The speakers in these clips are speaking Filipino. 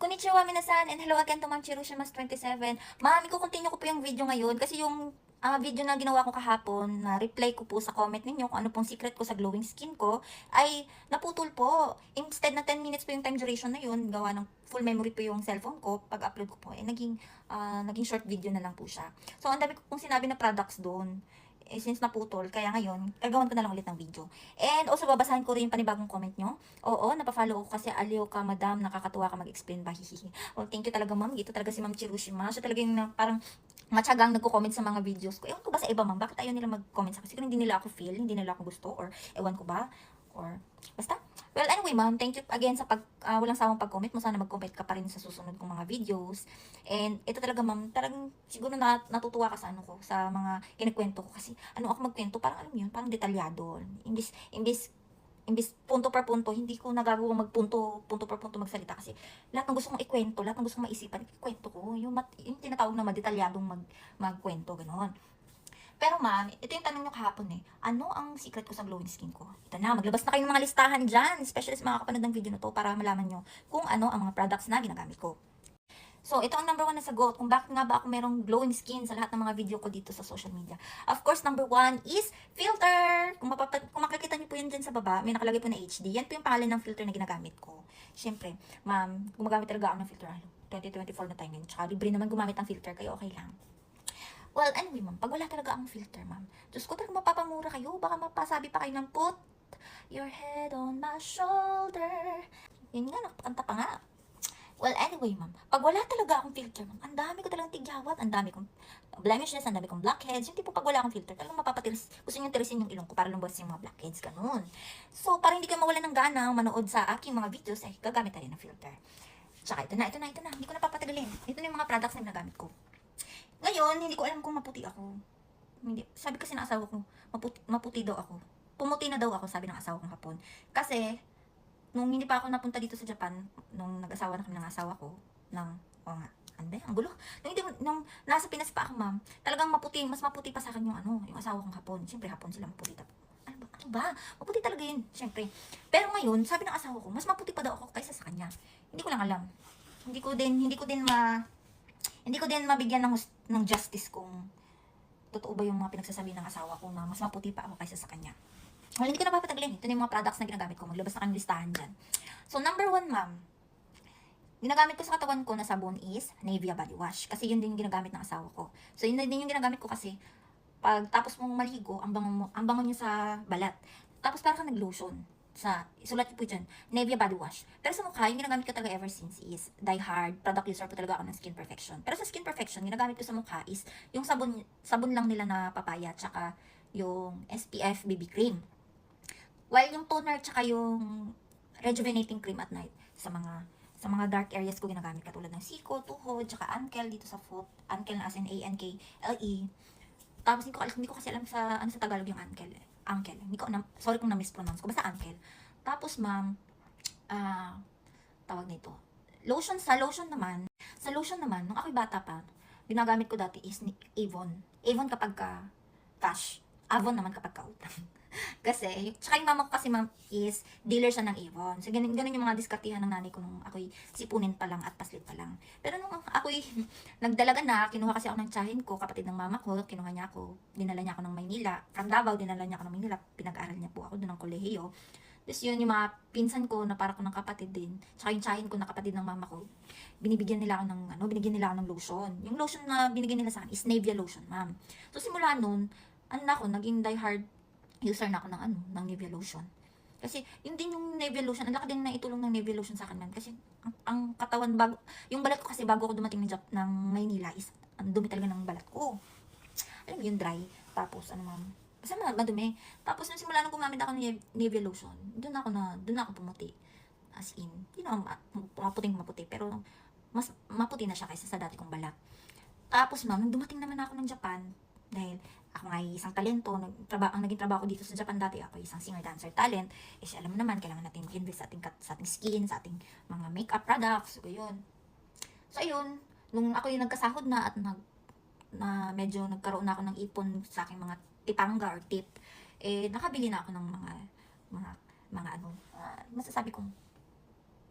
Konnichiwa minasan and hello again to Ma'am Chirushimas27. Ma'am, i-continue ko po yung video ngayon kasi yung video na ginawa ko kahapon, na reply ko po sa comment ninyo kung ano pong secret ko sa glowing skin ko, ay naputol po. Instead na 10 minutes po yung time duration na yun, gawa ng full memory po yung cellphone ko, pag-upload ko po, naging short video na lang po siya. So, ang dami ko pong sinabi na products doon. Since naputol, kaya ngayon, gagawan ko na lang ulit ng video. And also, babasahin ko rin yung panibagong comment nyo. Oo, napafollow ko kasi aliw ka, madam, nakakatuwa ka mag-explain ba, hihihi. Well, thank you talaga, ma'am. Ito talaga si Ma'am Chirushima. Siya talaga yung parang matyagang nagko-comment sa mga videos ko. Ewan ko ba sa iba, ma'am? Bakit ayaw nila mag-comment sa akin? Siguro hindi nila ako feel, hindi nila ako gusto, or ewan ko ba? Or, basta. Well, anyway, ma'am, thank you again sa walang sawang pag-comment mo. Sana mag-comment ka pa rin sa susunod kong mga videos. And ito talaga, ma'am, talagang siguro natutuwa ka sa ano ko, sa mga kinikwento ko. Kasi ano ako magkwento, parang alam mo yun, parang detalyado. Imbis punto per punto, hindi ko nagagawang punto per punto magsalita kasi lahat ng gusto kong ikwento, lahat ng gusto kong maisipan, ikwento ko. Yung tinatawag na madetalyadong magkwento, gano'n. Pero ma'am, ito yung tanong nyo kahapon eh. Ano ang secret ko sa glowing skin ko? Ito na, maglabas na kayo ng mga listahan dyan. Especially sa mga kapanood ng video na to para malaman nyo kung ano ang mga products na ginagamit ko. So, ito ang number one na sagot kung bakit nga ba ako merong glowing skin sa lahat ng mga video ko dito sa social media. Of course, number one is filter. Kung makikita niyo po yan dyan sa baba, may nakalagay po na HD. Yan po yung pangalan ng filter na ginagamit ko. Siyempre, ma'am, gumagamit talaga ako ng filter. 2024 na tayo ngayon. Tsaka libre naman gumamit ng filter, kayo okay lang. Well, anyway, ma'am, pag wala talaga akong filter, ma'am, Diyos ko talaga mapapamura kayo. Baka mapasabi pa kayo ng put your head on my shoulder. Yun nga, nakakanta pa nga. Well, anyway, ma'am, pag wala talaga akong filter, ma'am, ang dami ko talagang tigyawat, ang dami kong blemishes, ang dami kong blackheads. Yung tipo pag wala akong filter, talagang mapapatiris, gusto nyo tirisin yung ilong ko para lumabas yung mga blackheads, ganun. So, para hindi kayo mawala ng gana manood sa aking mga videos, ay gagamit tayo ng filter. Tsaka ito na, hindi ko na papatagalin. Ito na yung mga products na ginagamit ko. Ngayon, hindi ko alam kung maputi ako. Hindi. Sabi kasi ng asawa ko, maputi daw ako. Pumuti na daw ako, sabi ng asawa kong hapon. Kasi, nung hindi pa ako napunta dito sa Japan, nung nag-asawa na kami ng asawa ko, ano ba, ang gulo. Nung nasa Pinas pa ako, ma'am, talagang mas maputi pa sa akin yung asawa kong hapon. Siyempre, hapon sila maputi. Ano ba? Maputi talaga yun, siyempre. Pero ngayon, sabi ng asawa ko, mas maputi pa daw ako kaysa sa kanya. Hindi ko lang alam. Hindi ko din mabigyan ng justice kung totoo ba yung mga pinagsasabi ng asawa ko na mas maputi pa ako kaysa sa kanya. Well, hindi ko na papatagalin. Ito na yung mga products na ginagamit ko. Maglabas na kang listahan dyan. So, number one, ma'am, ginagamit ko sa katawan ko na sabon is Nivea Body Wash. Kasi yun din yung ginagamit ng asawa ko. So, yun din yung ginagamit ko kasi pag tapos mong maligo, ang bango niya sa balat. Tapos parang kang nag-lotion. Isulat niyo po dyan, Nivea Body Wash. Pero sa mukha, yung ginagamit ko talaga ever since is Die Hard. Product user po talaga ako ng Skin Perfection. Pero sa Skin Perfection, ginagamit ko sa mukha is yung sabon lang nila na papaya, tsaka yung SPF BB cream. While yung toner tsaka yung rejuvenating cream at night sa mga dark areas ko ginagamit katulad ng siko, tuhod, tsaka ankel dito sa foot. Ankel na as in ANKLE. Tapos hindi ko kasi alam sa Tagalog yung ankel. Ankel. Sorry kung na-mispronounce ko. Basta ankel. Tapos ma'am, ah, tawag nito. Sa lotion naman, nung ako'y bata pa, ginagamit ko dati is Avon. Avon kapag cash. Avon naman kapag utang. Kasi, tsaka yung mama ko kasi ma'am is dealer siya ng Avon. So, ganun yung mga diskartihan ng nanay ko nung ako'y sipunin pa lang at paslit pa lang. Pero nung ako'y nagdalaga na, kinuha kasi ako ng tsahin ko, kapatid ng mama ko, kinuha niya ako, dinala niya ako ng Maynila. From Davao, dinala niya ako ng Maynila, pinag-aral niya po ako doon ng kolehiyo. Tapos yun, yung mga pinsan ko na para ko ng kapatid din, tsaka yung tsahin ko na kapatid ng mama ko, binigyan nila ako ng lotion. Yung lotion na binigyan nila sa akin is Nivea lotion, ma'am. So, simula nun, naging diehard user na ako ng Nivea lotion. Kasi, yun din yung Nivea lotion, ang laki din na itulong ng Nivea lotion sa akin, ma'am. Kasi, ang katawan, yung balat ko kasi bago ako dumating ng Maynila is, ang dumi talaga ng balat ko. Alam mo, yung dry. Tapos, ma'am, basta madumi. Tapos, nung simula nung gumamit ako ng Nivea lotion, doon ako pumuti. As in, hindi naman maputing-maputi, pero mas maputi na siya kaysa sa dati kong balat. Tapos, ma'am, nung dumating naman ako ng Japan, dahil ako nga ay isang talento, ang naging trabaho ko dito sa Japan dati, ako ay isang singer-dancer talent, alam mo naman, kailangan natin mag-invest sa ating skin, sa ating mga makeup products, so yun. So, ayun, nung ako yung nagkasahod na at na medyo nagkaroon na ako ng ipon sa aking mga tipanga or tip, nakabili na ako ng mga masasabi kong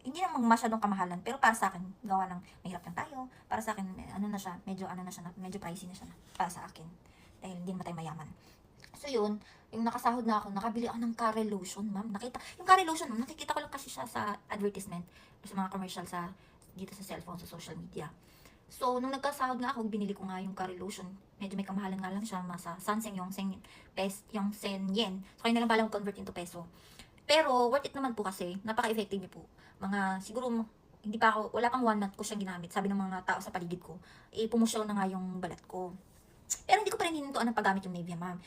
hindi naman masyadong kamahalan, pero para sa akin, gawa ng mahirap lang tayo, para sa akin, ano na siya, medyo ano na siya, medyo pricey na siya para sa akin. Dahil hindi naman tayo mayaman. So yun, yung nakasahod na ako, nakabili ako ng Care Lotion, ma'am. Yung Care Lotion, ma'am, nakikita ko lang kasi siya sa advertisement, sa mga commercial dito sa cellphone, sa social media. So, nung nagkasahod nga ako, binili ko nga yung Care Lotion. Medyo may kamahalan nga lang siya, masa Sanseng yung yung sen yen. So, kayo na lang balang convert into peso. Pero, worth it naman po kasi, napaka-effective niyo po. Siguro, hindi pa ako, wala pang 1 month ko siyang ginamit. Sabi ng mga tao sa paligid ko, pumusyaw na nga yung balat ko. Pero hindi ko pa rin hinintuan ng paggamit yung Nivea, ma'am.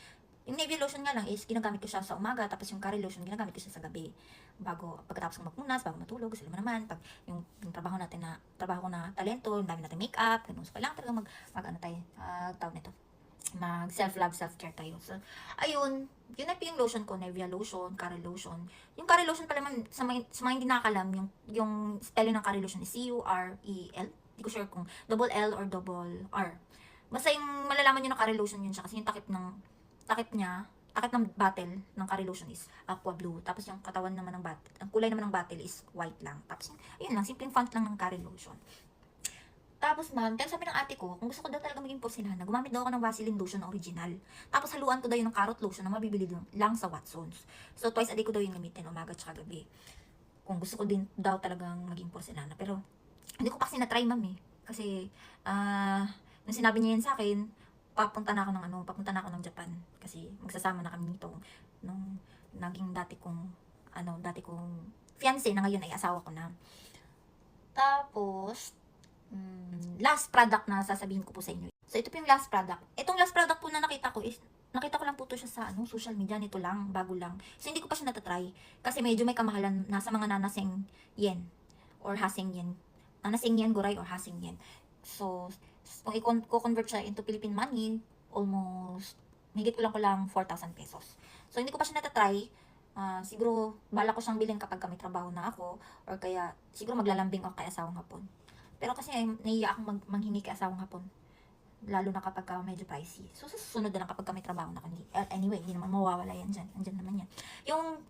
Yung Nivea lotion nga lang is ginagamit ko siya sa umaga, tapos yung Care Lotion ginagamit ko siya sa gabi. Pagkatapos kong magpunas, bago matulog, kasi naman, pag yung trabaho ko na talento, yung dami natin makeup, ganun. So, kailangan talaga ano tayo, tawag nito, mag self-love, self-care tayo. So, ayun, yun na po yung lotion ko, Nivea lotion, Care Lotion. Yung Care Lotion pala, man, sa mga hindi nakakalam, yung spelling ng Care Lotion is C-U-R-E-L. Hindi ko sure kung double L or double R. Basta yung malalaman nyo ng Care Lotion yun siya, kasi yung takip ng bottle ng Care Lotion is aqua blue. Tapos yung katawan naman ng bottle, ang kulay naman ng bottle is white lang. Tapos, yun lang, simpleng font lang ng Care Lotion. Tapos ma'am, kaya sabi ng ate ko, kung gusto ko daw talaga maging porcelana, gumamit daw ako ng Vaseline lotion na original. Tapos haluan ko daw yun ng carrot lotion na mabibili lang sa Watsons. So twice a day ko daw yung gamitin, umaga at gabi. Kung gusto ko din daw talagang maging porcelana. Pero hindi ko pa kasi na-try ma'am eh. Kasi, nung sinabi niya yan sa akin, papunta na ako ng Japan. Kasi magsasama na kami nito nung naging dati kong fiancé na ngayon ay asawa ko na. Tapos, last product na sasabihin ko po sa inyo. So, ito po yung last product. Itong last product po na nakita ko lang po to siya sa social media, nito lang, bago lang. So, hindi ko pa siya natatry. Kasi medyo may kamahalan, nasa mga nanaseng yen or haseng yen. Nanaseng yen, goray or haseng yen. So, kung i-convert siya into Philippine money, almost, higit ko lang 4,000 pesos. So, hindi ko pa siya natatry. Siguro, bala ko siyang bilhin kapag may trabaho na ako, or kaya, siguro maglalambing ako kay asawang hapon. Pero kasi nahiya akong manghingi kay asawang hapon. Lalo na kapag medyo pricey. So, susunod na lang kapag may trabaho na. Anyway, hindi naman mawawala yan dyan. Andyan naman yan. Yung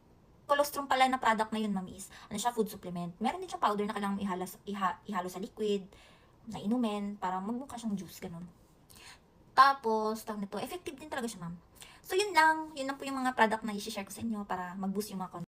colostrum pala na product na yun, mami, is, food supplement. Meron din siyang powder na kailangan ihalo sa liquid, na inumin, para magmukha siyang juice, ganun. Tapos, tawag nito, effective din talaga siya, ma'am. So, yun lang po yung mga product na i-share ko sa inyo para mag-boost yung mga